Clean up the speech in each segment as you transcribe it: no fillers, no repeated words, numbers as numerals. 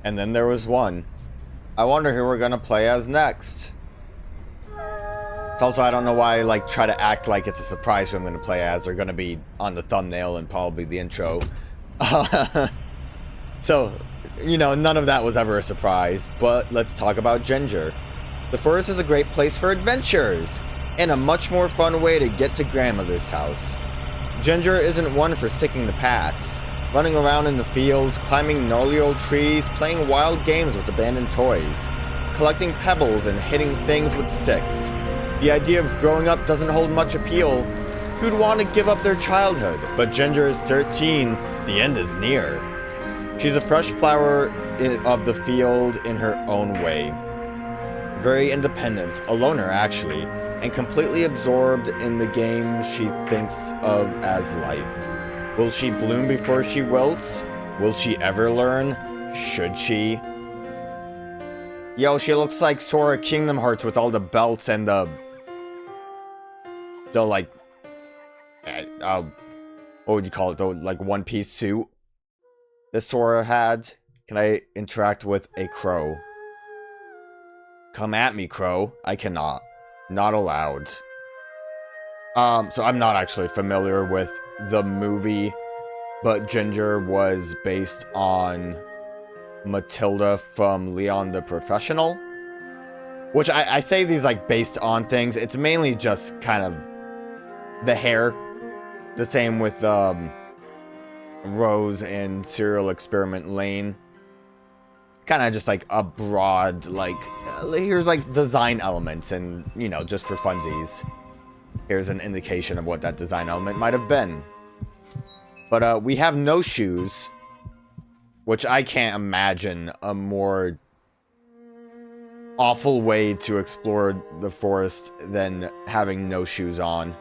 And then there was one. I wonder who we're gonna play as next. It's also, I don't know why I like try to act like it's a surprise who I'm gonna play as. They're gonna be on the thumbnail and probably the intro. So, you know, none of that was ever a surprise. But let's talk about Ginger. The forest is a great place for adventures, and a much more fun way to get to grandmother's house. Ginger isn't one for sticking to paths, running around in the fields, climbing gnarly old trees, playing wild games with abandoned toys, collecting pebbles and hitting things with sticks. The idea of growing up doesn't hold much appeal. Who'd want to give up their childhood? But Ginger is 13, the end is near. She's a fresh flower of the field in her own way. Very independent, a loner actually, and completely absorbed in the game she thinks of as life. Will she bloom before she wilts? Will she ever learn? Should she? Yo, she looks like Sora Kingdom Hearts with all the belts and the like, what would you call it? The like one-piece suit that Sora had. Can I interact with a crow? Come at me, crow. I cannot. Not allowed. So I'm not actually familiar with the movie, but Ginger was based on Matilda from Leon the Professional. Which I say these like based on things. It's mainly just kind of the hair. The same with Rose in Serial Experiment Lane. Kind of just like a broad, like, here's like design elements and, you know, just for funsies. Here's an indication of what that design element might have been. But we have no shoes, which I can't imagine a more awful way to explore the forest than having no shoes on.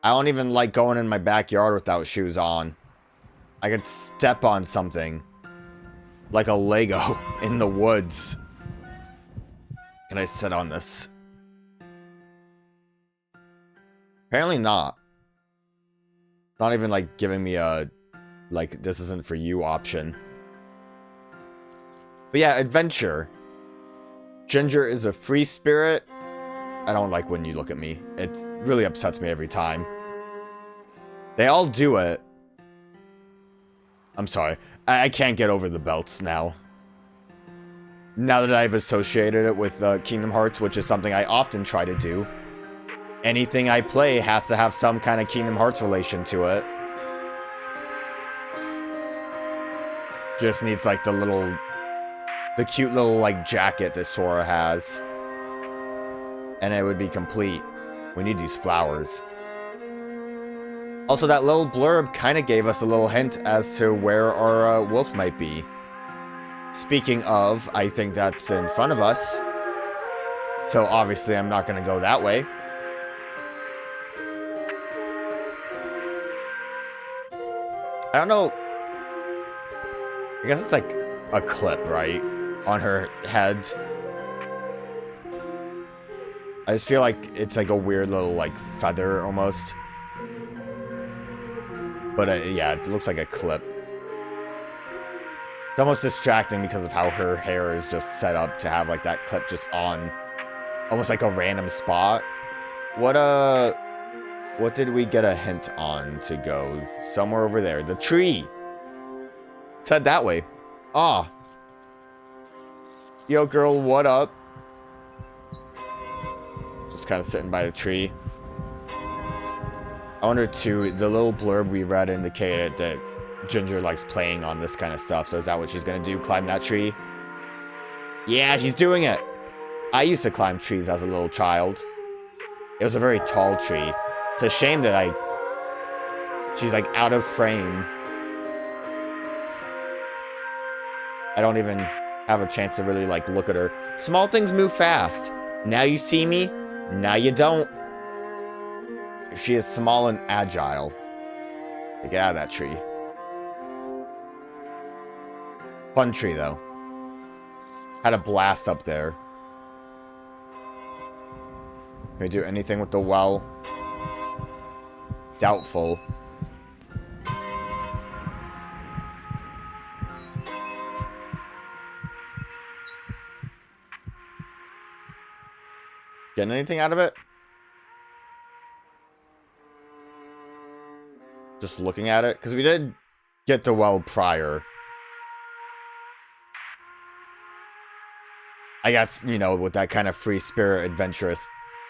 I don't even like going in my backyard without shoes on. I could step on something. Like a Lego in the woods. Can I sit on this? Apparently not. Not even like giving me a, like, this isn't for you option. But yeah, adventure. Ginger is a free spirit. I don't like when you look at me. It really upsets me every time. They all do it. I'm sorry. I can't get over the belts now. Now that I've associated it with Kingdom Hearts, which is something I often try to do. Anything I play has to have some kind of Kingdom Hearts relation to it. Just needs like the cute little like jacket that Sora has. And it would be complete. We need these flowers. Also, that little blurb kind of gave us a little hint as to where our wolf might be. Speaking of, I think that's in front of us. So obviously I'm not going to go that way. I don't know. I guess it's like a clip, right? On her head. I just feel like it's like a weird little like feather almost. But yeah, it looks like a clip. It's almost distracting because of how her hair is just set up to have like that clip just on almost like a random spot. What did we get a hint on to go? Somewhere over there. The tree. It said that way. Ah. Yo girl, what up? Just kind of sitting by the tree. I wonder too, the little blurb we read indicated that Ginger likes playing on this kind of stuff. So is that what she's gonna do? Climb that tree? Yeah, she's doing it. I used to climb trees as a little child. It was a very tall tree. It's a shame that she's like out of frame. I don't even have a chance to really like look at her. Small things move fast. Now you see me, now you don't. She is small and agile. Get out of that tree. Fun tree, though. Had a blast up there. Can we do anything with the well? getting anything out of it? Just looking at it? Because we did get the well prior. I guess, you know, with that kind of free spirit, adventurous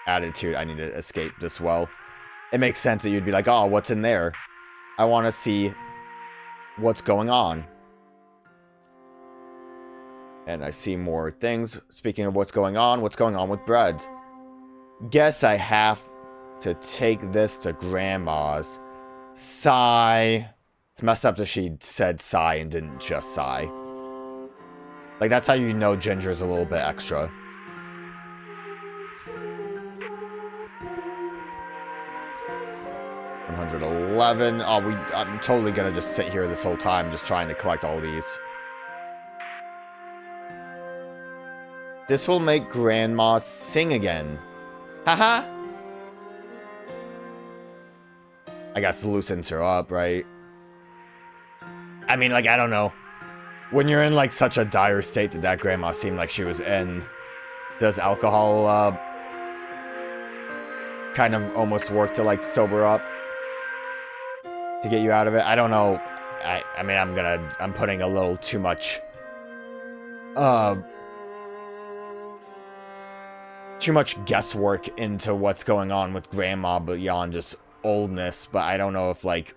attitude, I need to escape this well. It makes sense that you'd be like, oh, what's in there? I want to see what's going on. And I see more things. Speaking of what's going on with bread? Guess I have to take this to Grandma's. Sigh. It's messed up that she said sigh and didn't just sigh. Like, that's how you know Ginger's a little bit extra. 111. Oh, I'm totally gonna just sit here this whole time just trying to collect all these. This will make Grandma sing again. Haha. I guess loosens her up, right? I mean, like, I don't know. When you're in, like, such a dire state that grandma seemed like she was in, does alcohol, kind of almost work to, like, sober up? To get you out of it? I don't know. I mean, I'm putting a little too much, too much guesswork into what's going on with grandma beyond just oldness, but I don't know if, like,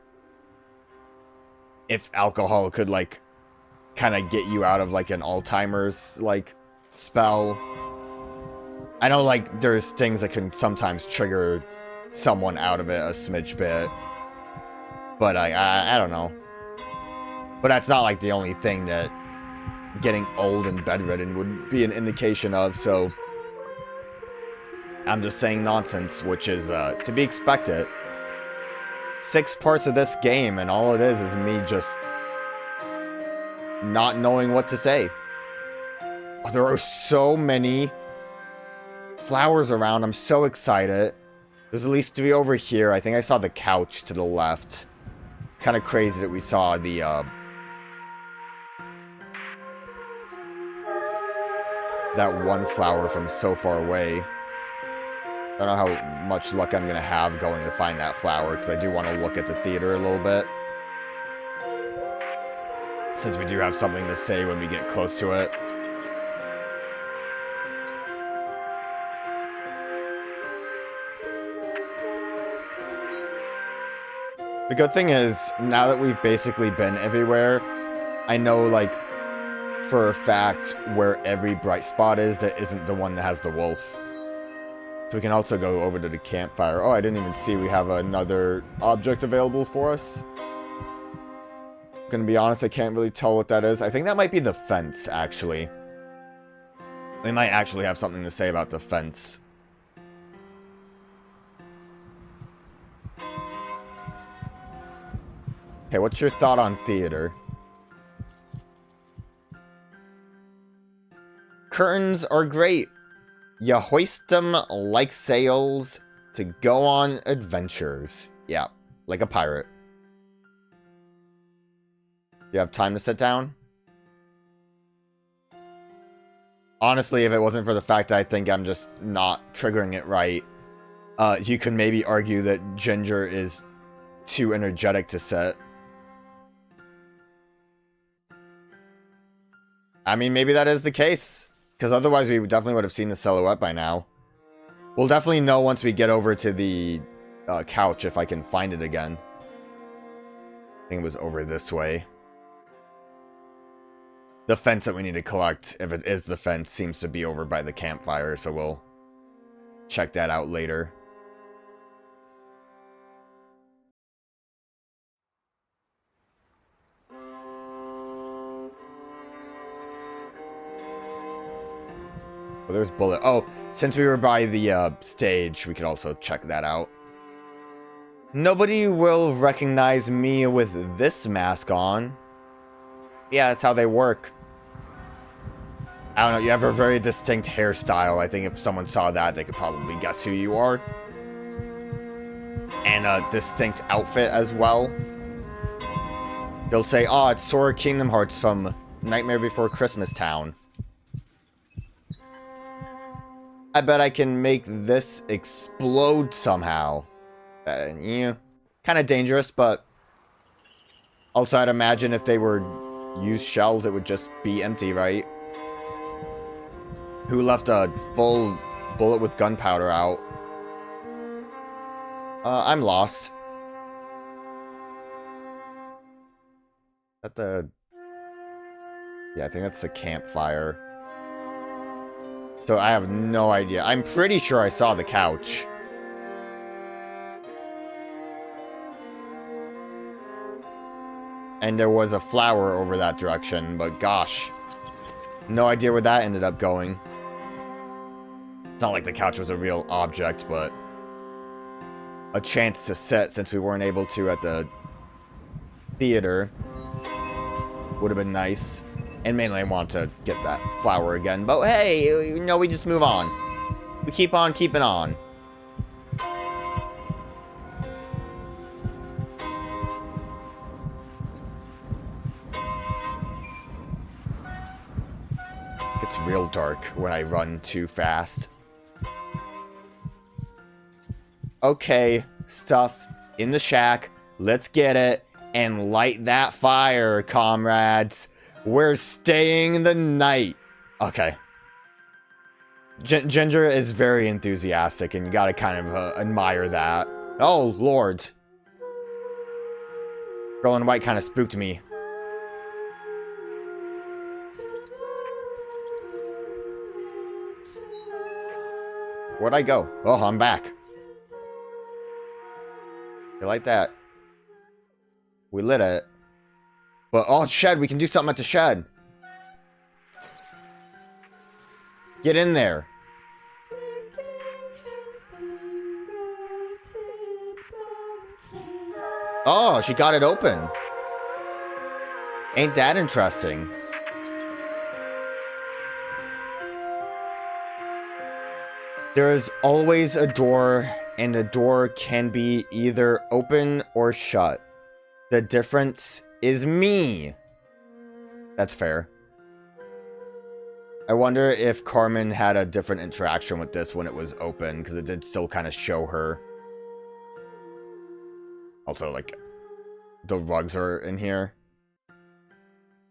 if alcohol could, like, kind of get you out of, like, an Alzheimer's, like, spell. I know, like, there's things that can sometimes trigger someone out of it a smidge bit, but I don't know. But that's not, like, the only thing that getting old and bedridden would be an indication of, so I'm just saying nonsense, which is to be expected. 6 parts of this game, and all it is me just not knowing what to say. Oh, there are so many flowers around. I'm so excited. There's at least 3 over here. I think I saw the couch to the left. Kind of crazy that we saw the that one flower from so far away. I don't know how much luck I'm going to have going to find that flower, because I do want to look at the theater a little bit. Since we do have something to say when we get close to it. The good thing is, now that we've basically been everywhere, I know, like, for a fact where every bright spot is that isn't the one that has the wolf. So we can also go over to the campfire. Oh, I didn't even see we have another object available for us. Gonna be honest, I can't really tell what that is. I think that might be the fence, actually. They might actually have something to say about the fence. Okay, what's your thought on theater? Curtains are great. You hoist them like sails to go on adventures. Yeah, like a pirate. You have time to sit down? Honestly, if it wasn't for the fact that I think I'm just not triggering it right, you could maybe argue that Ginger is too energetic to sit. I mean, maybe that is the case. Because otherwise we definitely would have seen the silhouette by now. We'll definitely know once we get over to the couch if I can find it again. I think it was over this way. The fence that we need to collect, if it is the fence, seems to be over by the campfire, so we'll check that out later. Oh, there's Bullet. Oh, since we were by the stage, we could also check that out. Nobody will recognize me with this mask on. Yeah, that's how they work. I don't know, you have a very distinct hairstyle. I think if someone saw that, they could probably guess who you are. And a distinct outfit as well. They'll say, oh, it's Sora Kingdom Hearts from Nightmare Before Christmas Town. I bet I can make this explode somehow. Yeah, kind of dangerous, but also I'd imagine if they were used shells, it would just be empty, right? Who left a full bullet with gunpowder out? I'm lost. At the... Yeah, I think that's the campfire. So I have no idea. I'm pretty sure I saw the couch. And there was a flower over that direction, but gosh. No idea where that ended up going. It's not like the couch was a real object, but a chance to sit since we weren't able to at the theater would have been nice. And mainly I want to get that flower again. But hey, you know, we just move on. We keep on keeping on. It's real dark when I run too fast. Okay, stuff in the shack. Let's get it and light that fire, comrades. We're staying the night. Okay. Ginger is very enthusiastic, and you gotta kind of admire that. Oh, Lord. Girl in white kind of spooked me. Where'd I go? Oh, I'm back. You like that? We lit it. But, oh, shed. We can do something at the shed. Get in there. Oh, she got it open. Ain't that interesting? There is always a door, and the door can be either open or shut. The difference is me. That's fair. I wonder if Carmen had a different interaction with this when it was open, because it did still kind of show her. Also, like, the rugs are in here.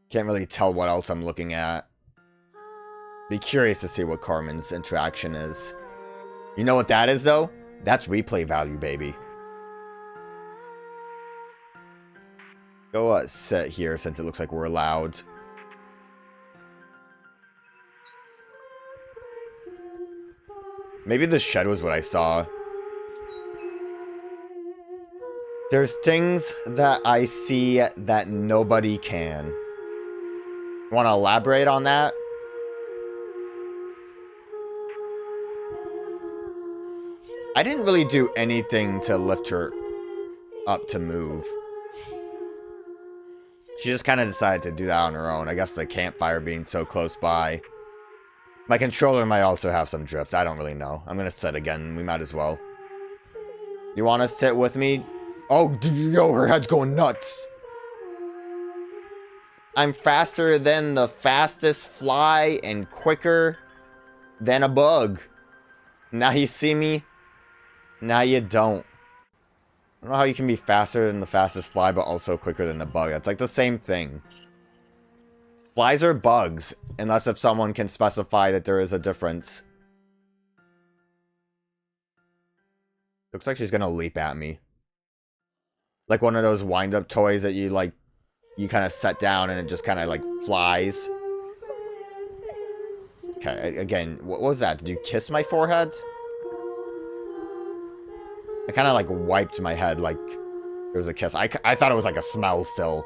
Can't really tell what else I'm looking at. Be curious to see what Carmen's interaction is. You know what that is, though? That's replay value, baby. Go sit here since it looks like we're allowed. Maybe the shed was what I saw. There's things that I see that nobody can. Want to elaborate on that? I didn't really do anything to lift her up to move. She just kind of decided to do that on her own. I guess the campfire being so close by. My controller might also have some drift. I don't really know. I'm going to sit again. We might as well. You want to sit with me? Oh, yo, her head's going nuts. I'm faster than the fastest fly and quicker than a bug. Now you see me? Now you don't. I don't know how you can be faster than the fastest fly, but also quicker than the bug. That's like the same thing. Flies are bugs, unless if someone can specify that there is a difference. Looks like she's gonna leap at me. Like one of those wind-up toys that you, like, you kind of set down and it just kind of, like, flies. Okay, again, what was that? Did you kiss my forehead? I kind of, like, wiped my head like it was a kiss. I thought it was, like, a smell still.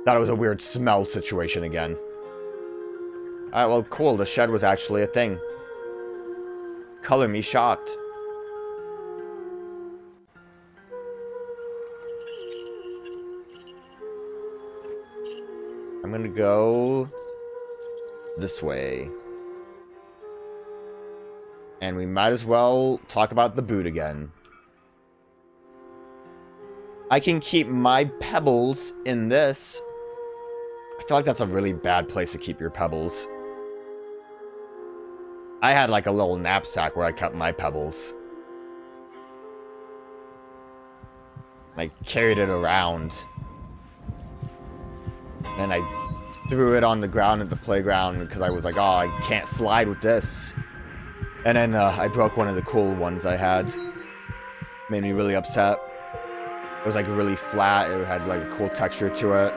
Thought it was a weird smell situation again. Alright, well, cool. The shed was actually a thing. Color me shocked. I'm gonna go this way. And we might as well talk about the boot again. I can keep my pebbles in this. I feel like that's a really bad place to keep your pebbles. I had like a little knapsack where I kept my pebbles. I carried it around. And I threw it on the ground at the playground because I was like, oh, I can't slide with this. And then I broke one of the cool ones I had. Made me really upset. It was like really flat. It had like a cool texture to it.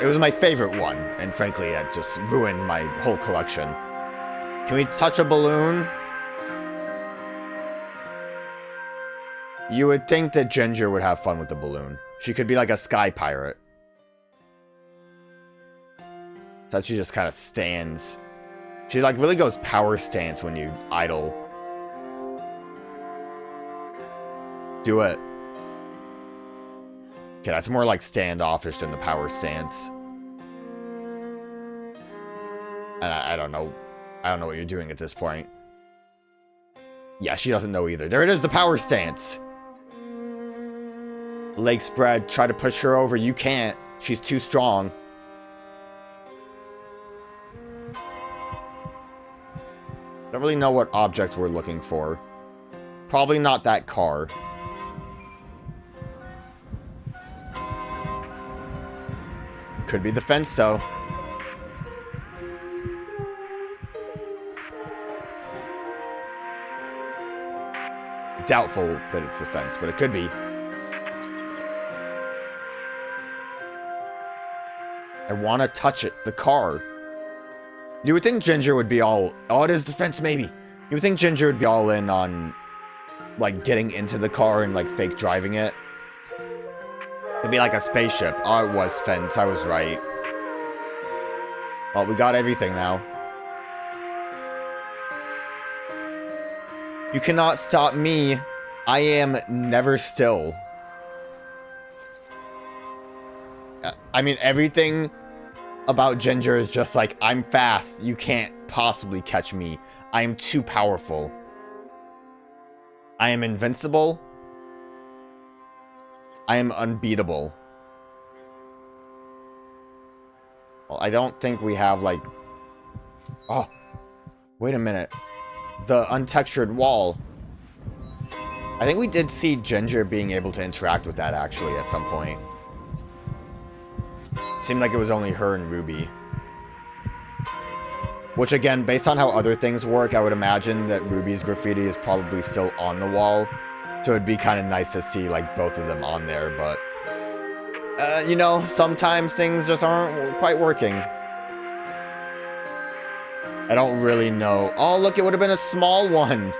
It was my favorite one. And frankly, it just ruined my whole collection. Can we touch a balloon? You would think that Ginger would have fun with the balloon. She could be like a sky pirate. So she just kind of stands. She like really goes power stance when you idle. Do it. Okay, that's more like standoffish than the power stance. And I don't know. I don't know what you're doing at this point. Yeah, she doesn't know either. There it is, the power stance. Leg spread. Try to push her over. You can't. She's too strong. Don't really know what object we're looking for. Probably not that car. Could be the fence, though. Doubtful that it's the fence, but it could be. I want to touch it. The car. You would think Ginger would be all... Oh, it is the fence, maybe. You would think Ginger would be all in on, like, getting into the car and, like, fake driving it. It'd be like a spaceship. Oh, it was fence. I was right. Well, we got everything now. You cannot stop me. I am never still. I mean, everything about Ginger is just like, I'm fast. You can't possibly catch me. I am too powerful. I am invincible. I am unbeatable. Well, I don't think we have, like... Oh, wait a minute. The untextured wall. I think we did see Ginger being able to interact with that, actually, at some point. Seemed like it was only her and Ruby. Which, again, based on how other things work, I would imagine that Ruby's graffiti is probably still on the wall. So it'd be kind of nice to see, like, both of them on there, but... you know, sometimes things just aren't quite working. I don't really know. Oh, look, it would have been a small one.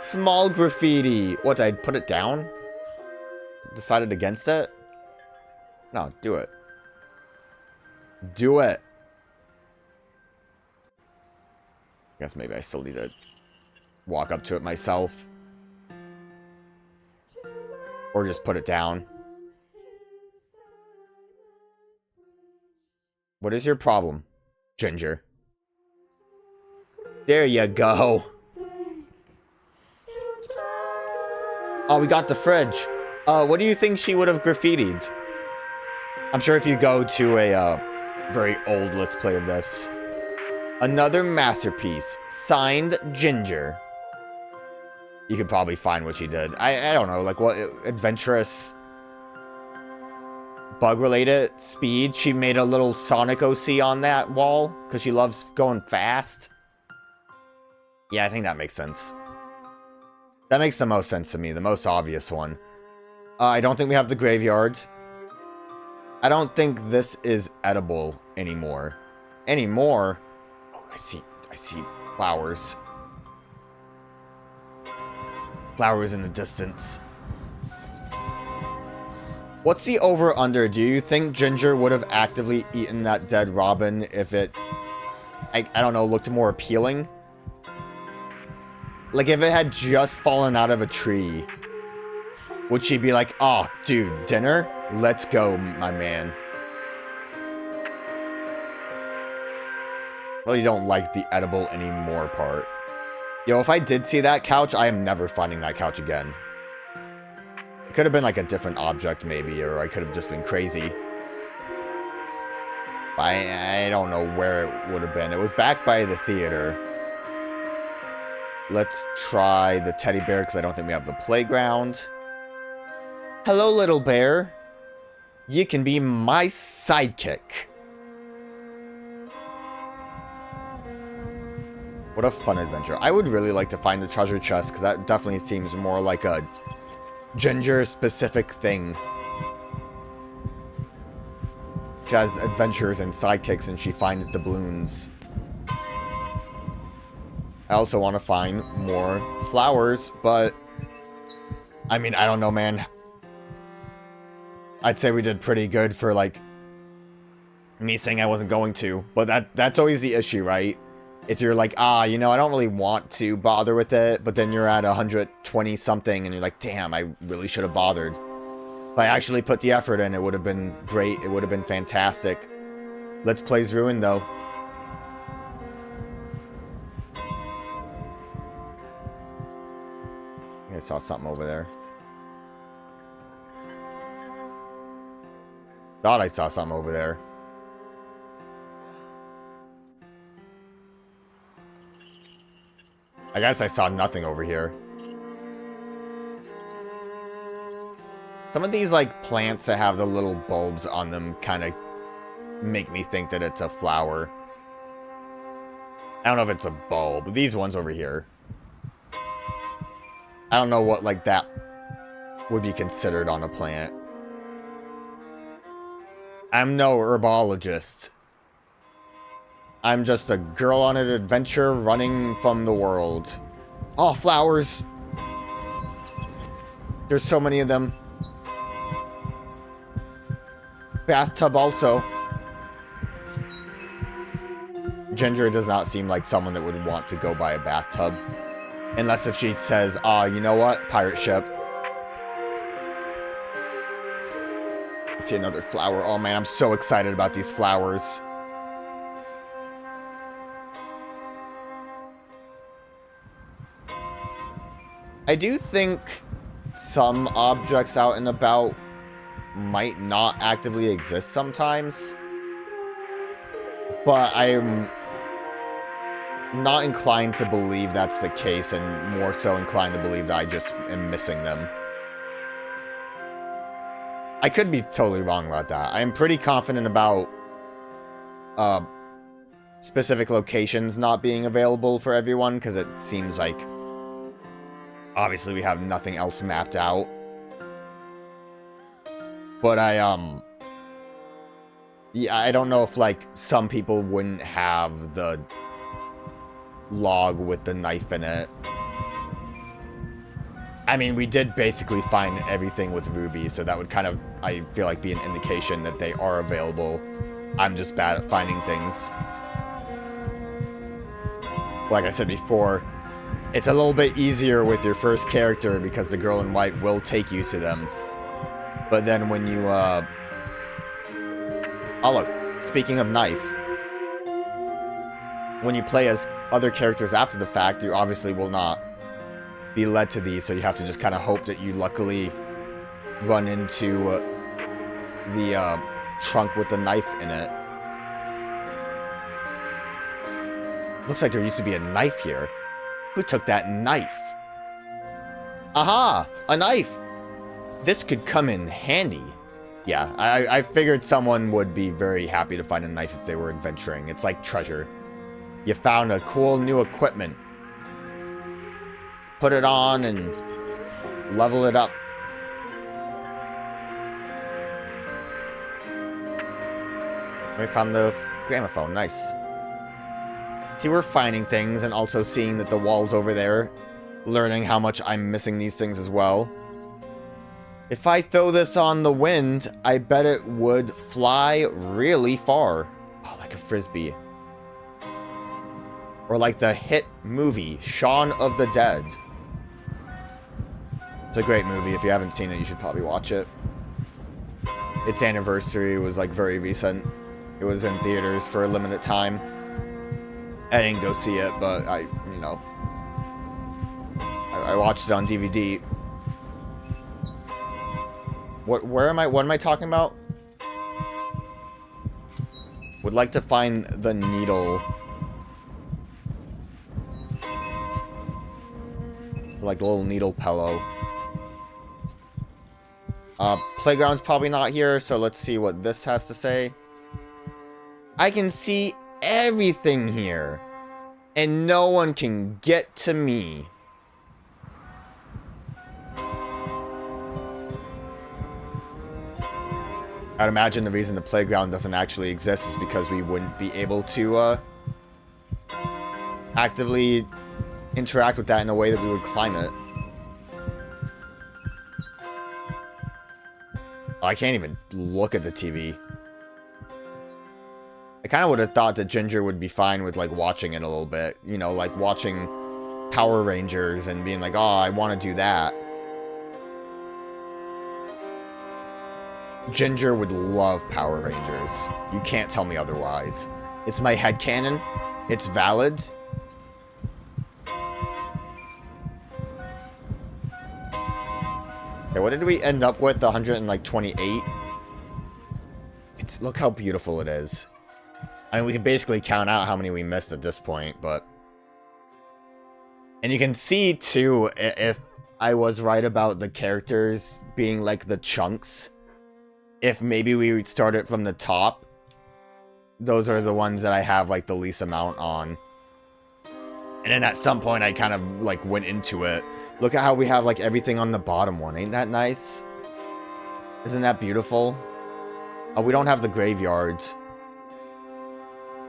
Small graffiti. What, did I put it down? Decided against it? No, do it. Do it. I guess maybe I still need to walk up to it myself. Or just put it down. What is your problem, Ginger? There you go. Oh, we got the fridge. What do you think she would have graffitied? I'm sure if you go to a very old Let's Play of this. Another masterpiece. Signed, Ginger. You could probably find what she did. I don't know, like what adventurous... bug-related speed. She made a little Sonic OC on that wall because she loves going fast. Yeah, I think that makes sense. That makes the most sense to me, the most obvious one. I don't think we have the graveyard. I don't think this is edible anymore. Anymore? Oh, I see flowers. Flowers in the distance. What's the over-under? Do you think Ginger would have actively eaten that dead robin if it, I don't know, looked more appealing? Like, if it had just fallen out of a tree, would she be like, oh, dude, dinner? Let's go, my man. Really don't like the edible anymore part. Yo, if I did see that couch, I am never finding that couch again. It could have been like a different object, maybe, or I could have just been crazy. I don't know where it would have been. It was back by the theater. Let's try the teddy bear, because I don't think we have the playground. Hello, little bear. You can be my sidekick. What a fun adventure. I would really like to find the treasure chest, because that definitely seems more like a Ginger-specific thing. She has adventures and sidekicks, and she finds doubloons. I also want to find more flowers, but... I mean, I don't know, man. I'd say we did pretty good for, like, me saying I wasn't going to. But that's always the issue, right? Is you're like, you know, I don't really want to bother with it, but then you're at 120 something and you're like, damn, I really should have bothered. If I actually put the effort in, it would have been great. It would have been fantastic. Let's Play's Ruin, though. I saw something over there. Thought I saw something over there. I guess I saw nothing over here. Some of these, like, plants that have the little bulbs on them kind of make me think that it's a flower. I don't know if it's a bulb. These ones over here. I don't know what, like, that would be considered on a plant. I'm no herbologist. I'm just a girl on an adventure running from the world. Oh, flowers. There's so many of them. Bathtub also. Ginger does not seem like someone that would want to go by a bathtub. Unless if she says, you know what? Pirate ship. I see another flower. Oh man, I'm so excited about these flowers. I do think some objects out and about might not actively exist sometimes. But I'm not inclined to believe that's the case, and more so inclined to believe that I just am missing them. I could be totally wrong about that. I'm pretty confident about specific locations not being available for everyone, because it seems like obviously we have nothing else mapped out. But yeah, I don't know if, like, some people wouldn't have the log with the knife in it. I mean, we did basically find everything with Ruby, so that would kind of, I feel like, be an indication that they are available. I'm just bad at finding things. Like I said before, it's a little bit easier with your first character because the girl in white will take you to them. But then when you, oh look, speaking of knife. When you play as other characters after the fact, you obviously will not be led to these, so you have to just kind of hope that you luckily run into the trunk with the knife in it. Looks like there used to be a knife here. Who took that knife? Aha! A knife! This could come in handy. Yeah, I figured someone would be very happy to find a knife if they were adventuring. It's like treasure. You found a cool new equipment. Put it on and level it up. We found the gramophone. Nice. See, we're finding things and also seeing that the wall's over there. Learning how much I'm missing these things as well. If I throw this on the wind, I bet it would fly really far. Oh, like a frisbee. Or like the hit movie, Shaun of the Dead. It's a great movie. If you haven't seen it, you should probably watch it. Its anniversary was like very recent. It was in theaters for a limited time. I didn't go see it, but I watched it on DVD. What am I talking about? would like to find the needle. Like the little needle pillow. Playground's probably not here, so let's see what this has to say. I can see everything here, and no one can get to me. I'd imagine the reason the playground doesn't actually exist is because we wouldn't be able to actively interact with that in a way that we would climb it. Oh, I can't even look at the TV. I kind of would have thought that Ginger would be fine with, like, watching it a little bit. You know, like, watching Power Rangers and being like, oh, I want to do that. Ginger would love Power Rangers. You can't tell me otherwise. It's my headcanon. It's valid. Okay, what did we end up with? 128? Look how beautiful it is. I mean, we can basically count out how many we missed at this point, but... And you can see, too, if I was right about the characters being, like, the chunks. If maybe we would start it from the top. Those are the ones that I have, like, the least amount on. And then at some point, I kind of, like, went into it. Look at how we have, like, everything on the bottom one. Ain't that nice? Isn't that beautiful? Oh, we don't have the graveyards.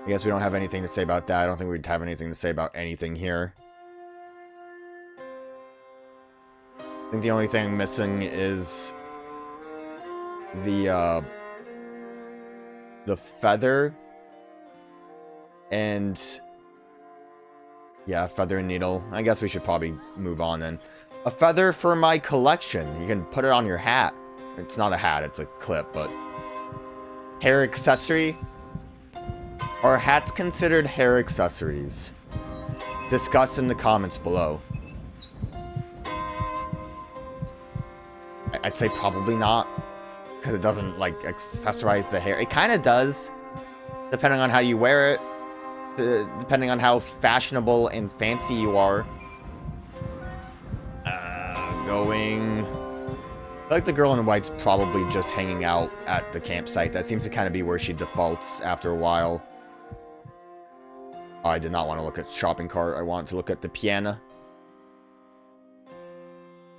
I guess we don't have anything to say about that. I don't think we'd have anything to say about anything here. I think the only thing missing is the feather and yeah, feather and needle. I guess we should probably move on then. A feather for my collection. You can put it on your hat. It's not a hat, it's a clip, but hair accessory. Are hats considered hair accessories? Discuss in the comments below. I'd say probably not, because it doesn't, like, accessorize the hair. It kind of does, depending on how you wear it, depending on how fashionable and fancy you are. Going... I feel like the girl in white's probably just hanging out at the campsite. That seems to kind of be where she defaults after a while. Oh, I did not want to look at shopping cart. I wanted to look at the piano.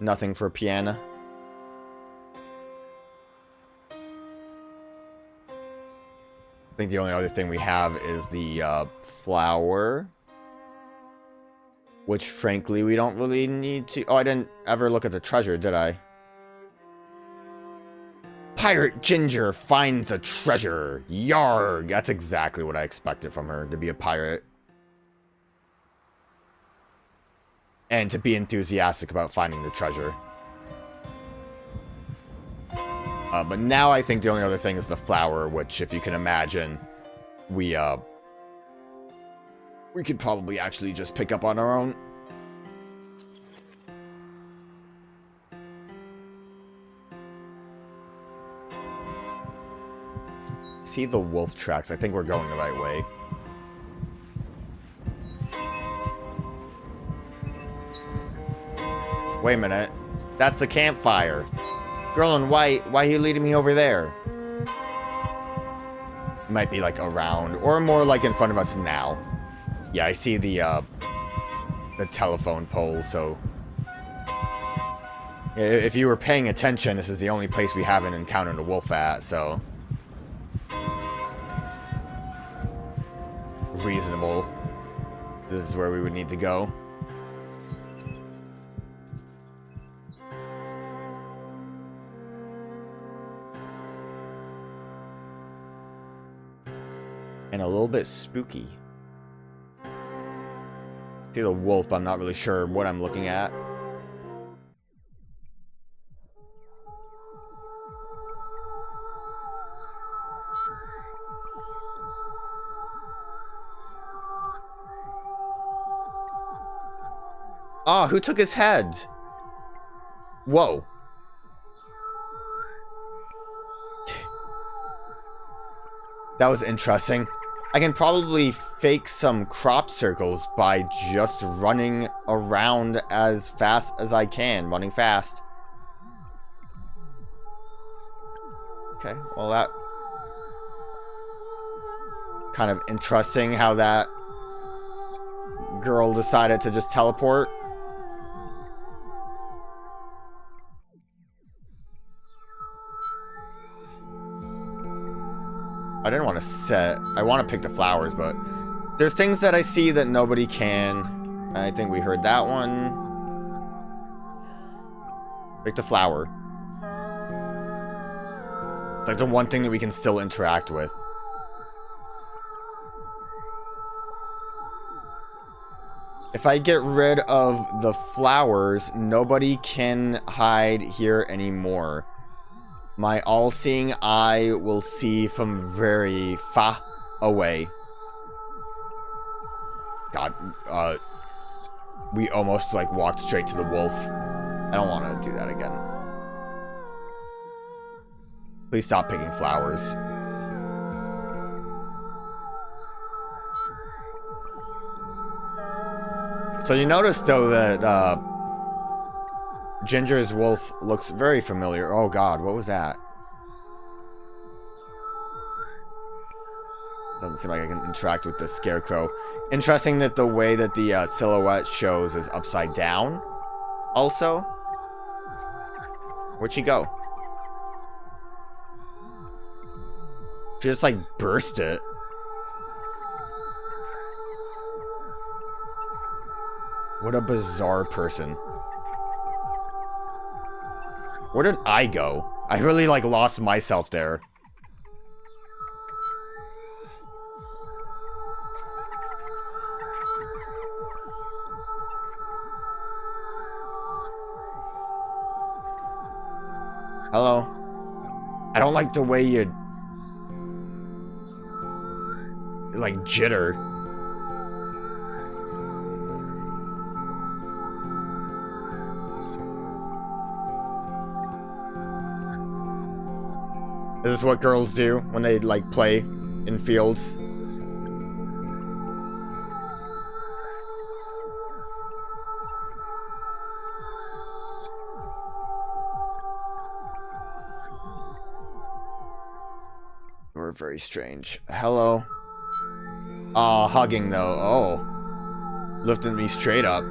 Nothing for piano. I think the only other thing we have is the flower. Which, frankly, we don't really need to... Oh, I didn't ever look at the treasure, did I? Pirate Ginger finds a treasure. Yarg! That's exactly what I expected from her, to be a pirate. And to be enthusiastic about finding the treasure. But now I think the only other thing is the flower, which, if you can imagine, we could probably actually just pick up on our own. See the wolf tracks. I think we're going the right way. Wait a minute. That's the campfire. Girl in white, why are you leading me over there? Might be like around, or more like in front of us now. Yeah, I see the telephone pole, so... If you were paying attention, this is the only place we haven't encountered a wolf at, so... Reasonable. This is where we would need to go. And a little bit spooky. See the wolf, but I'm not really sure what I'm looking at. Ah, who took his head? Whoa. That was interesting. I can probably fake some crop circles by just running around as fast as I can. Running fast. Okay, well that... kind of interesting how that girl decided to just teleport. I didn't want to set... I want to pick the flowers, but... there's things that I see that nobody can. I think we heard that one. Pick the flower. It's like the one thing that we can still interact with. If I get rid of the flowers, nobody can hide here anymore. My all-seeing eye will see from very far away. God, we almost like walked straight to the wolf. I don't want to do that again. Please stop picking flowers. So you notice though that Ginger's wolf looks very familiar. Oh god, what was that? Doesn't seem like I can interact with the scarecrow. Interesting that the way that the silhouette shows is upside down. Also, where'd she go? She just like burst it. What a bizarre person. Where did I go? I really like lost myself there. Hello? I don't like the way you like jitter. Is this what girls do when they like play in fields? We're very strange. Hello. Aw, hugging though. Oh. Lifting me straight up.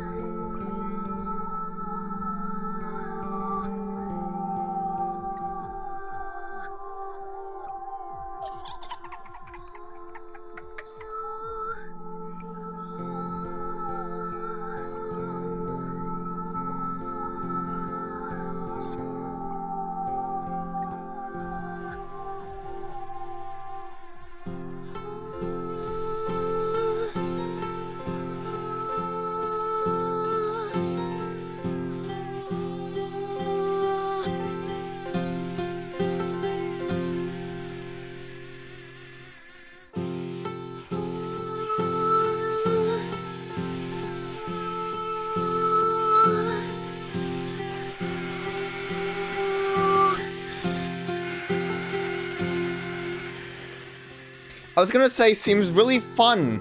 I was gonna say, seems really fun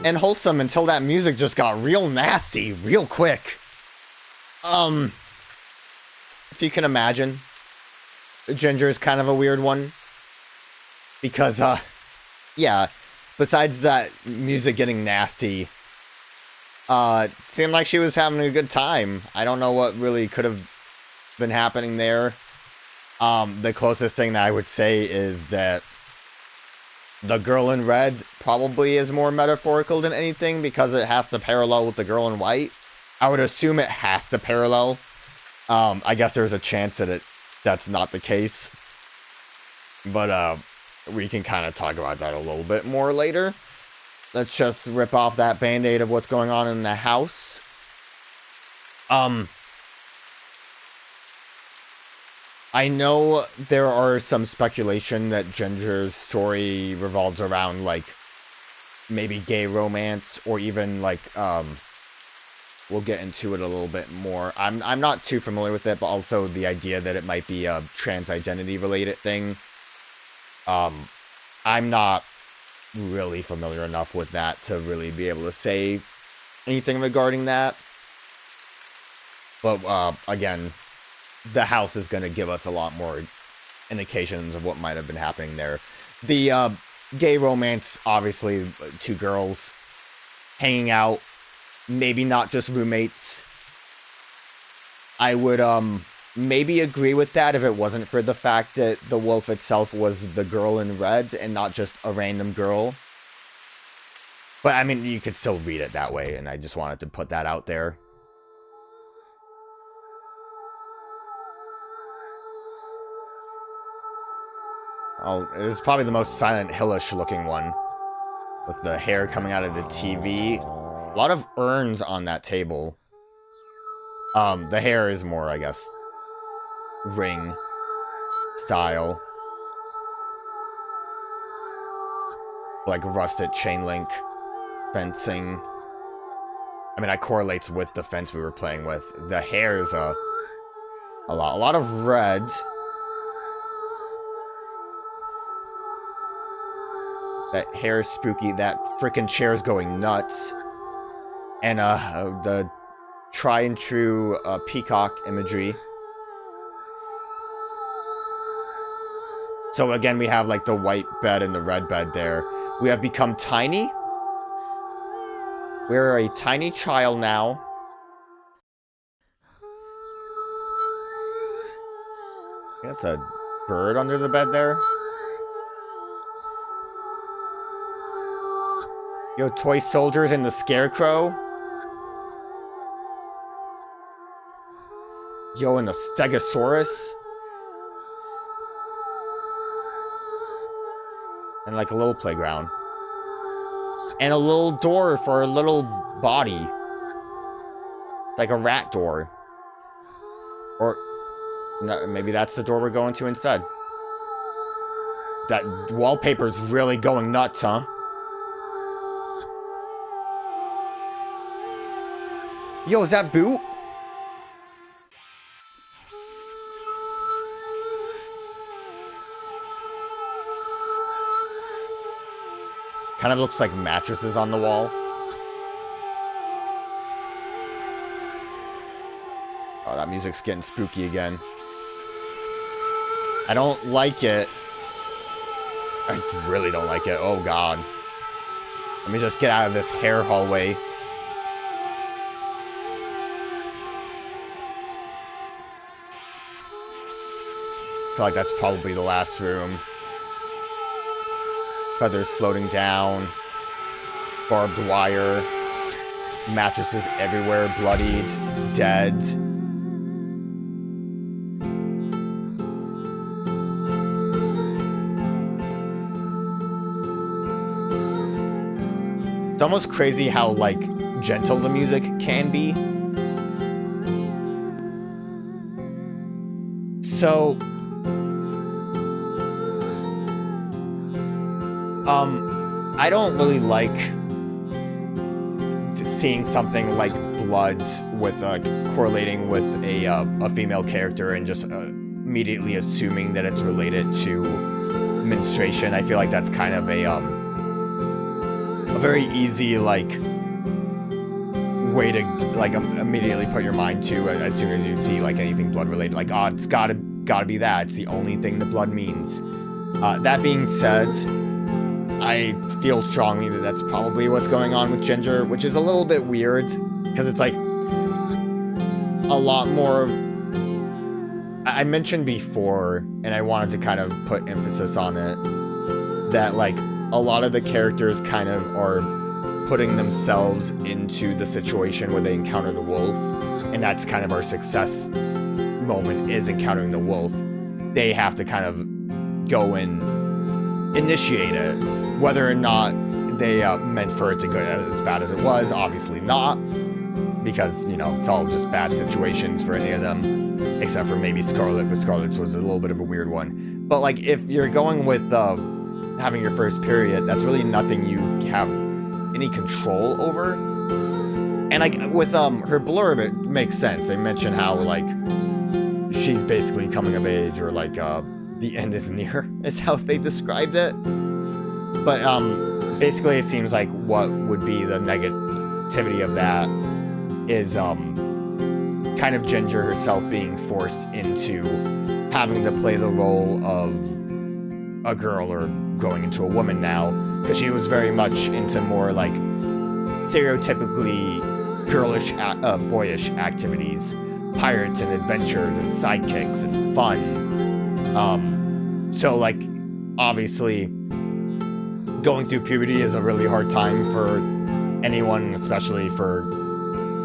and wholesome until that music just got real nasty real quick. If you can imagine, Ginger is kind of a weird one. Because, yeah, besides that music getting nasty, it seemed like she was having a good time. I don't know what really could have been happening there. The closest thing that I would say is that the girl in red probably is more metaphorical than anything because it has to parallel with the girl in white. I would assume it has to parallel. I guess there's a chance that that's not the case. But we can kind of talk about that a little bit more later. Let's just rip off that band-aid of what's going on in the house. I know there are some speculation that Ginger's story revolves around, like, maybe gay romance, or even, like, we'll get into it a little bit more. I'm not too familiar with it, but also the idea that it might be a trans identity related thing. I'm not really familiar enough with that to really be able to say anything regarding that. But, again, the house is going to give us a lot more indications of what might have been happening there. The, gay romance, obviously, two girls hanging out, maybe not just roommates. I would, maybe agree with that if it wasn't for the fact that the wolf itself was the girl in red and not just a random girl. But, I mean, you could still read it that way, and I just wanted to put that out there. Oh, it's probably the most Silent Hillish looking one, with the hair coming out of the TV. A lot of urns on that table. The hair is more, I guess, ring style. Like rusted chain link fencing. I mean, that correlates with the fence we were playing with. The hair is a lot of red. That hair is spooky. That freaking chair's going nuts. And the try and true peacock imagery. So again, we have like the white bed and the red bed there. We have become tiny. We're a tiny child now. That's a bird under the bed there. Yo, toy soldiers and the scarecrow. Yo, and the stegosaurus. And like a little playground. And a little door for a little body. Like a rat door. Or no, maybe that's the door we're going to instead. That wallpaper's really going nuts, huh? Yo, is that Boot? Kind of looks like mattresses on the wall. Oh, that music's getting spooky again. I don't like it. I really don't like it. Oh, God. Let me just get out of this hair hallway. I feel like that's probably the last room. Feathers floating down. Barbed wire. Mattresses everywhere. Bloodied. Dead. It's almost crazy how, like, gentle the music can be. So... I don't really like seeing something like blood with correlating with a female character and just immediately assuming that it's related to menstruation. I feel like that's kind of a very easy like way to like immediately put your mind to as soon as you see like anything blood related. Like, oh, it's gotta be that. It's the only thing that blood means. That being said, I feel strongly that that's probably what's going on with Ginger, which is a little bit weird, because it's like a lot more... I mentioned before, and I wanted to kind of put emphasis on it, that like a lot of the characters kind of are putting themselves into the situation where they encounter the wolf, and that's kind of our success moment, is encountering the wolf. They have to kind of go and initiate it. Whether or not they meant for it to go as bad as it was, obviously not. Because, you know, it's all just bad situations for any of them. Except for maybe Scarlet, but Scarlet's was a little bit of a weird one. But, like, if you're going with having your first period, that's really nothing you have any control over. And, like, with her blurb, it makes sense. They mention how, like, she's basically coming of age, or, like, the end is near, is how they described it. But, basically it seems like what would be the negativity of that is, kind of Ginger herself being forced into having to play the role of a girl or growing into a woman now, because she was very much into more like stereotypically girlish, boyish activities, pirates and adventures and sidekicks and fun. So like, obviously, going through puberty is a really hard time for anyone, especially for,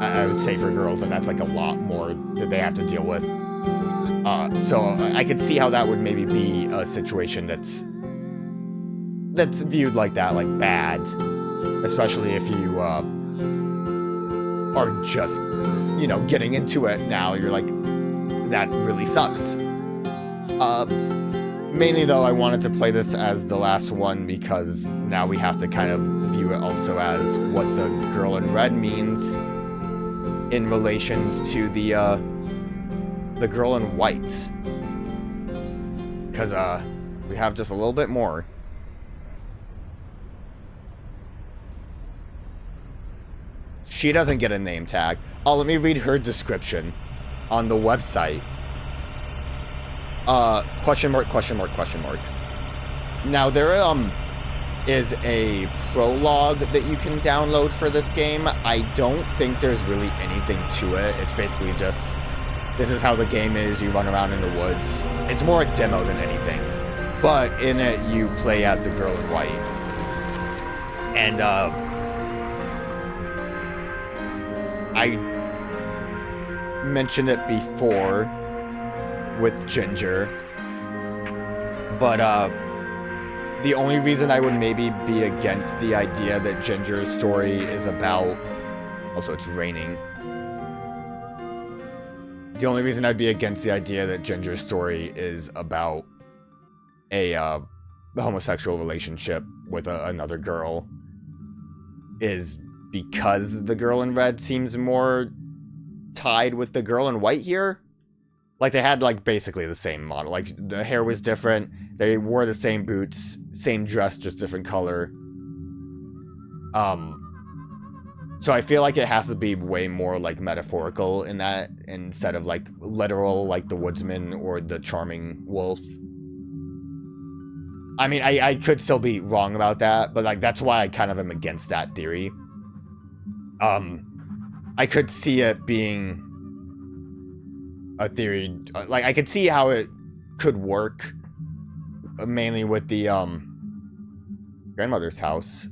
I would say for girls, and that's like a lot more that they have to deal with. So I could see how that would maybe be a situation that's viewed like that, like bad, especially if you are just, you know, getting into it now. You're like, that really sucks. Mainly though, I wanted to play this as the last one because now we have to kind of view it also as what the girl in red means in relations to the girl in white. Because, we have just a little bit more. She doesn't get a name tag. Oh, let me read her description on the website. Question mark, question mark, question mark. Now, there, is a prologue that you can download for this game. I don't think there's really anything to it. It's basically just, this is how the game is. You run around in the woods. It's more a demo than anything. But in it, you play as the girl in white. And, I mentioned it before with Ginger. But, the only reason I would maybe be against the idea that Ginger's story is about... Also, it's raining. The only reason I'd be against the idea that Ginger's story is about a homosexual relationship with another girl is because the girl in red seems more tied with the girl in white here. Like, they had, like, basically the same model. Like, the hair was different. They wore the same boots, same dress, just different color. So I feel like it has to be way more, like, metaphorical in that, instead of, like, literal, like the woodsman or the charming wolf. I mean, I could still be wrong about that, but, like, that's why I kind of am against that theory. I could see it being a theory, like, I could see how it could work, mainly with the, grandmother's house.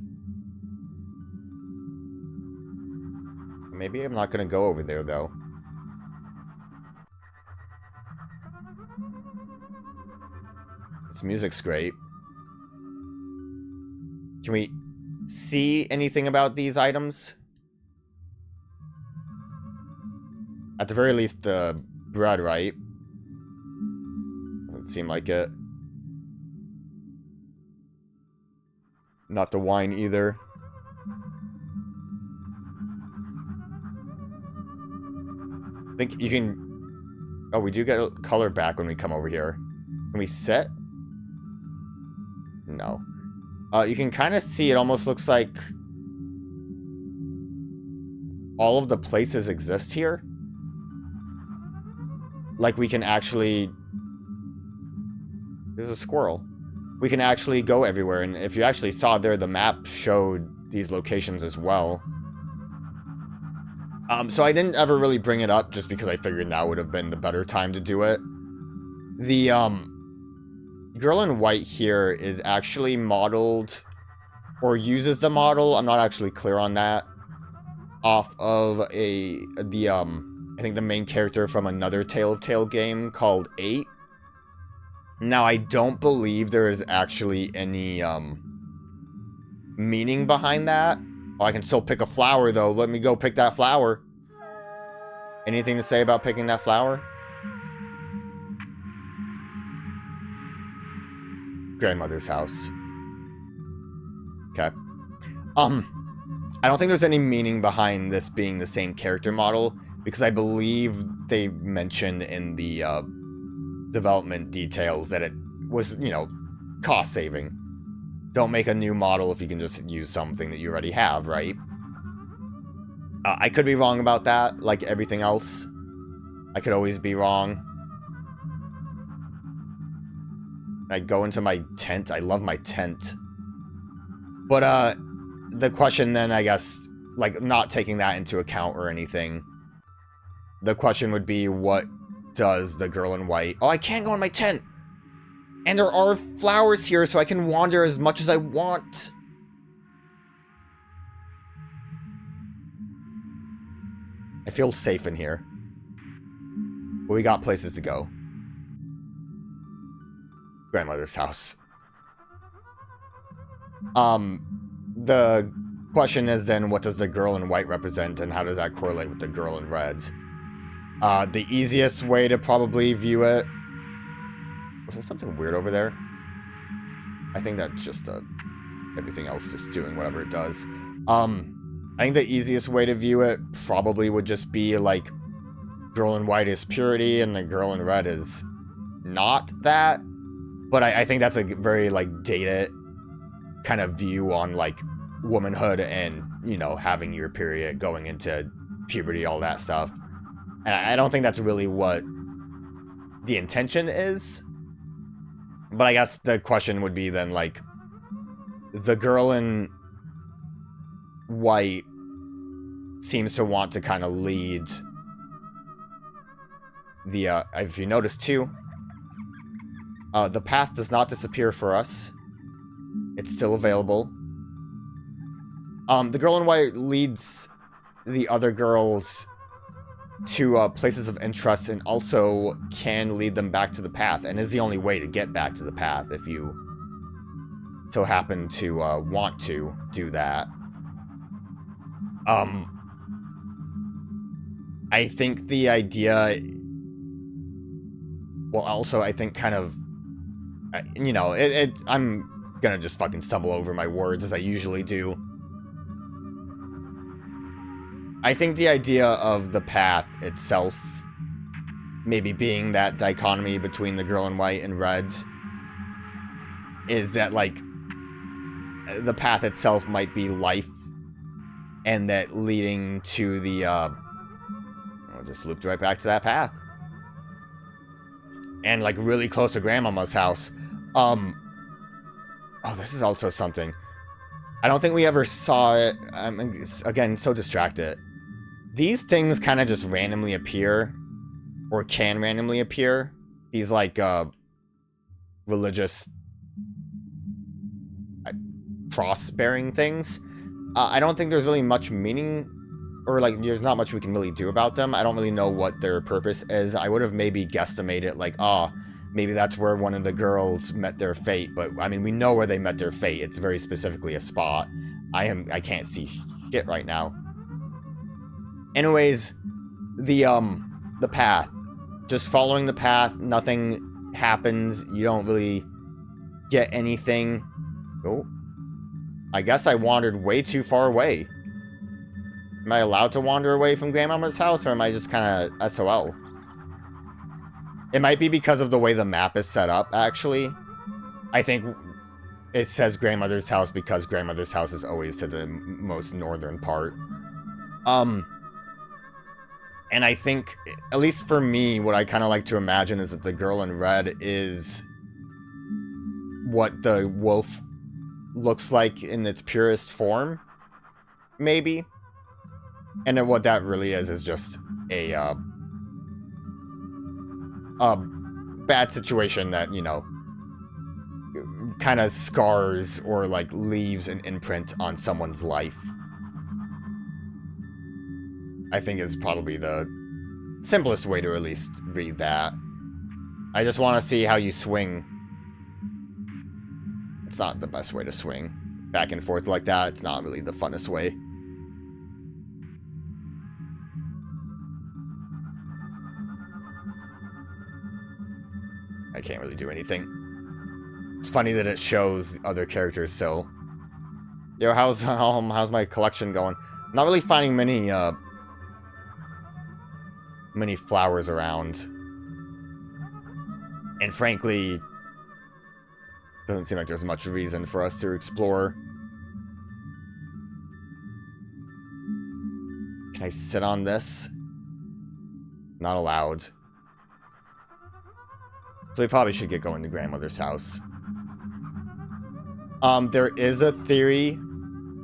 Maybe I'm not gonna go over there, though. This music's great. Can we see anything about these items? At the very least, the bread, right? Doesn't seem like it. Not the wine either. I think you can... Oh, we do get color back when we come over here. Can we sit? No. You can kind of see it almost looks like all of the places exist here. Like we can actually... There's a squirrel. We can actually go everywhere, and if you actually saw there, the map showed these locations as well. So I didn't ever really bring it up just because I figured now would have been the better time to do it. The, girl in white here is actually modeled, or uses the model, I'm not actually clear on that, off of I think the main character from another Tale of Tale game called 8. Now, I don't believe there is actually any, meaning behind that. Oh, I can still pick a flower, though. Let me go pick that flower. Anything to say about picking that flower? Grandmother's house. Okay. I don't think there's any meaning behind this being the same character model, because I believe they mentioned in the development details that it was, you know, cost saving. Don't make a new model if you can just use something that you already have, right? I could be wrong about that, like everything else. I could always be wrong. I go into my tent. I love my tent. But, the question then, I guess, like, not taking that into account or anything, the question would be, what does the girl in white... Oh, I can't go in my tent! And there are flowers here, so I can wander as much as I want. I feel safe in here. But we got places to go. Grandmother's house. The question is then, what does the girl in white represent, and how does that correlate with the girl in red? The easiest way to probably view it... Was there something weird over there? I think that's just everything else just doing whatever it does. I think the easiest way to view it probably would just be like, girl in white is purity and the girl in red is not that. But I think that's a very like dated kind of view on like womanhood and, you know, having your period, going into puberty, all that stuff. And I don't think that's really what the intention is. But I guess the question would be then, like, the girl in white seems to want to kind of lead the, if you notice too, the path does not disappear for us. It's still available. The girl in white leads the other girls to places of interest and also can lead them back to the path, and is the only way to get back to the path if you so happen to want to do that. I think the idea, well, also I think kind of, you know, I'm gonna just fucking stumble over my words as I usually do. I think the idea of the path itself maybe being that dichotomy between the girl in white and red is that, like, the path itself might be life, and that leading to the, I just looped right back to that path. And, like, really close to Grandmama's house. Oh, this is also something. I don't think we ever saw it. I'm, again, so distracted. These things kind of just randomly appear, or can randomly appear. These, like, religious cross-bearing things. I don't think there's really much meaning, or, like, there's not much we can really do about them. I don't really know what their purpose is. I would have maybe guesstimated, like, maybe that's where one of the girls met their fate. But, I mean, we know where they met their fate. It's very specifically a spot. I can't see shit right now. Anyways, the path. Just following the path, nothing happens. You don't really get anything. Oh. I guess I wandered way too far away. Am I allowed to wander away from Grandmama's house, or am I just kind of SOL? It might be because of the way the map is set up, actually. I think it says Grandmother's house because Grandmother's house is always to the most northern part. And I think, at least for me, what I kind of like to imagine is that the girl in red is what the wolf looks like in its purest form, maybe. And then what that really is just a bad situation that, you know, kind of scars or, like, leaves an imprint on someone's life. I think is probably the simplest way to at least read that. I just want to see how you swing. It's not the best way to swing. Back and forth like that, it's not really the funnest way. I can't really do anything. It's funny that it shows other characters still. Yo, how's my collection going? Not really finding many flowers around. And frankly, Doesn't seem like there's much reason for us to explore. Can I sit on this? Not allowed. So we probably should get going to grandmother's house. There is a theory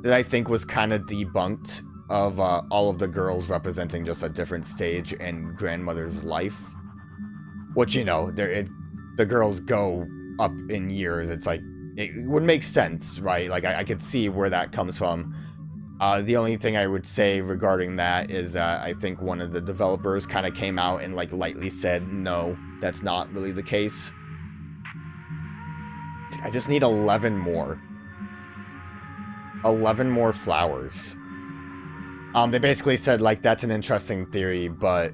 that I think was kind of debunked of all of the girls representing just a different stage in grandmother's life. Which, you know, the girls go up in years. It's like, it would make sense, right? Like, I could see where that comes from. The only thing I would say regarding that is I think one of the developers kind of came out and like lightly said, no, that's not really the case. I just need 11 more. 11 more flowers. They basically said, like, that's an interesting theory, but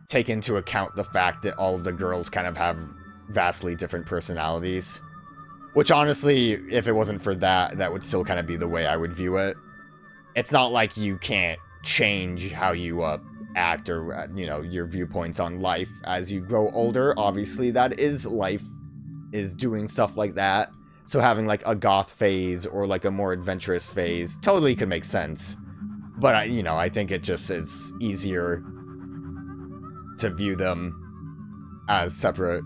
take into account the fact that all of the girls kind of have vastly different personalities. Which, honestly, if it wasn't for that, that would still kind of be the way I would view it. It's not like you can't change how you act or, you know, your viewpoints on life as you grow older. Obviously, that is life, is doing stuff like that. So having, like, a goth phase or, like, a more adventurous phase totally could make sense. But, you know, I think it just is easier to view them as separate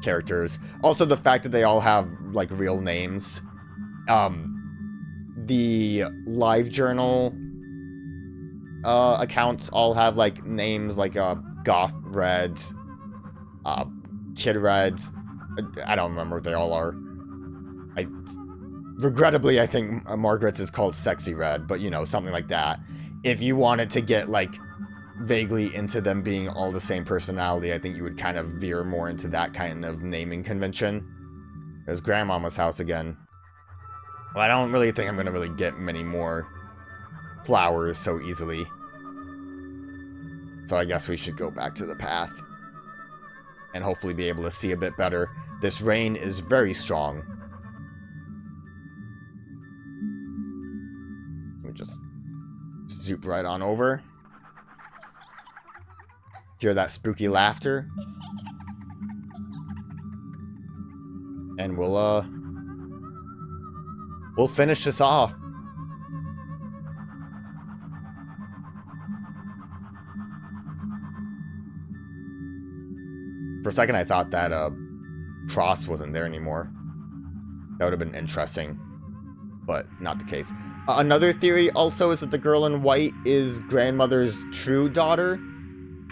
characters. Also, the fact that they all have, like, real names. The live journal accounts all have, like, names like Goth Red, Kid Red. I don't remember what they all are. Regrettably, I think Margaret's is called Sexy Red, but, you know, something like that. If you wanted to get, like, vaguely into them being all the same personality, I think you would kind of veer more into that kind of naming convention. There's Grandmama's house again. Well, I don't really think I'm going to really get many more flowers so easily. So I guess we should go back to the path. And hopefully be able to see a bit better. This rain is very strong. Let me just zoop right on over. Hear that spooky laughter. And we'll finish this off. For a second I thought that cross wasn't there anymore. That would have been interesting. But not the case. Another theory also is that the girl in white is grandmother's true daughter.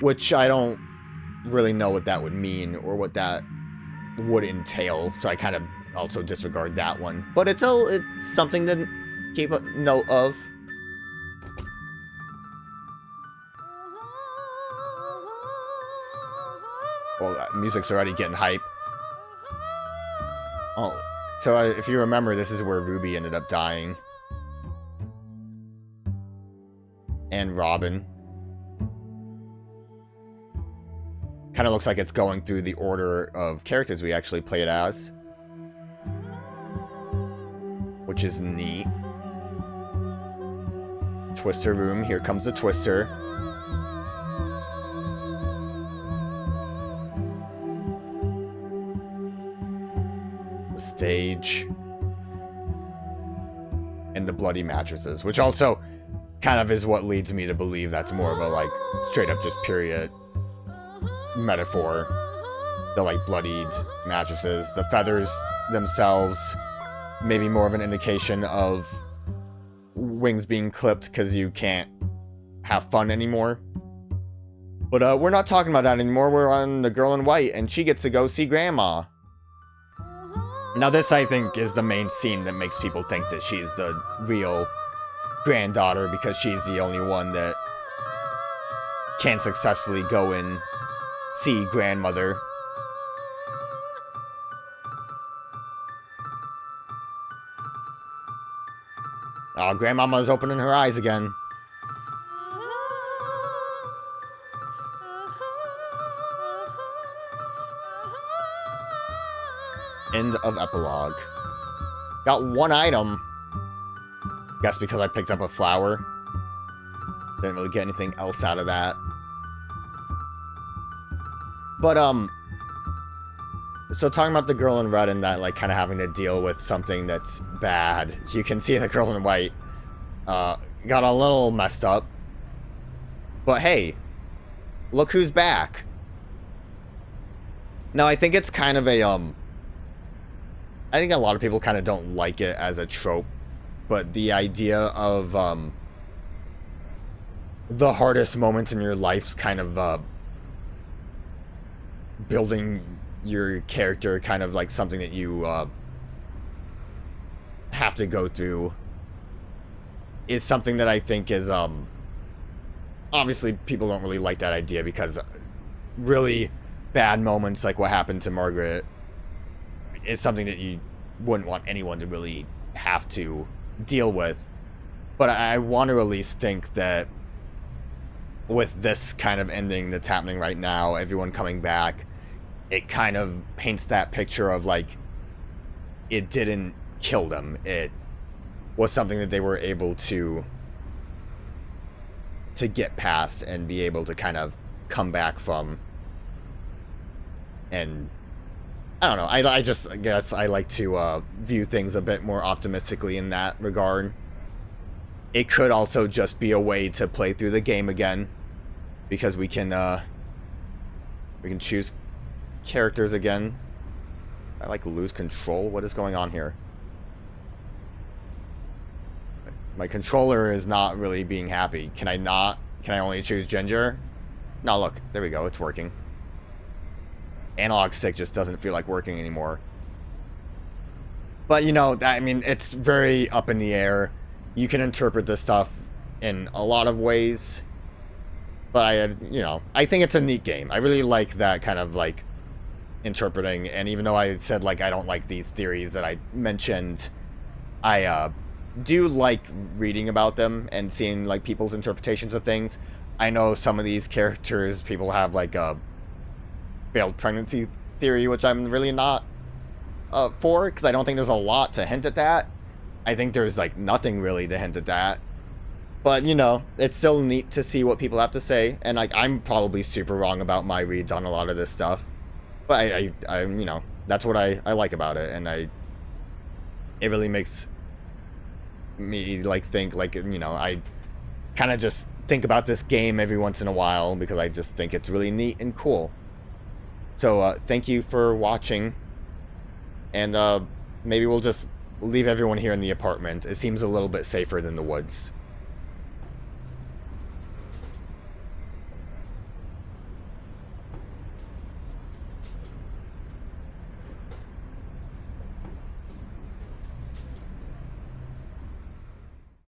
Which I don't really know what that would mean or what that would entail. So I kind of also disregard that one. But it's something to keep a note of. Well, music's already getting hype. Oh, so if you remember, this is where Ruby ended up dying. And Robin. Kind of looks like it's going through the order of characters we actually played as. Which is neat. Twister room. Here comes the Twister. The stage. And the bloody mattresses. Which also kind of is what leads me to believe that's more of a, like, straight up just period metaphor. The, like, bloodied mattresses. The feathers themselves, maybe more of an indication of wings being clipped because you can't have fun anymore. But we're not talking about that anymore. We're on the girl in white, and she gets to go see Grandma. Now this, I think, is the main scene that makes people think that she's the real granddaughter, because she's the only one that can successfully go and see grandmother. Oh, Grandmama's opening her eyes again. End of epilogue. Got one item. Guess because I picked up a flower. Didn't really get anything else out of that. But, So talking about the girl in red and that, like, kind of having to deal with something that's bad, you can see the girl in white got a little messed up. But hey, look who's back. Now, I think it's kind of a, I think a lot of people kind of don't like it as a trope, but the idea of, the hardest moments in your life's kind of, building your character, kind of like something that you have to go through, is something that I think is obviously people don't really like that idea, because really bad moments like what happened to Margaret is something that you wouldn't want anyone to really have to deal with. But I want to at least think that with this kind of ending that's happening right now, everyone coming back, it kind of paints that picture of, like, it didn't kill them. It was something that they were able to get past and be able to kind of come back from. And I don't know, I guess I like to view things a bit more optimistically in that regard. It could also just be a way to play through the game again, because we can choose characters again. I like lose control. What is going on here? My controller is not really being happy. Can I only choose Ginger? No, look, there we go, it's working. Analog stick just doesn't feel like working anymore. But, you know, I mean, it's very up in the air. You can interpret this stuff in a lot of ways. But I think it's a neat game. I really like that kind of, like, interpreting. And even though I said, like, I don't like these theories that I mentioned, I do like reading about them and seeing, like, people's interpretations of things. I know some of these characters, people have, like, a failed pregnancy theory, which I'm really not for, because I don't think there's a lot to hint at that. I think there's, like, nothing really to hint at that. But, you know, it's still neat to see what people have to say. And, like, I'm probably super wrong about my reads on a lot of this stuff. But I you know, that's what I like about it. And it really makes me, like, think, like, you know, I kind of just think about this game every once in a while, because I just think it's really neat and cool. So, thank you for watching. And, maybe we'll just leave everyone here in the apartment. It seems a little bit safer than the woods.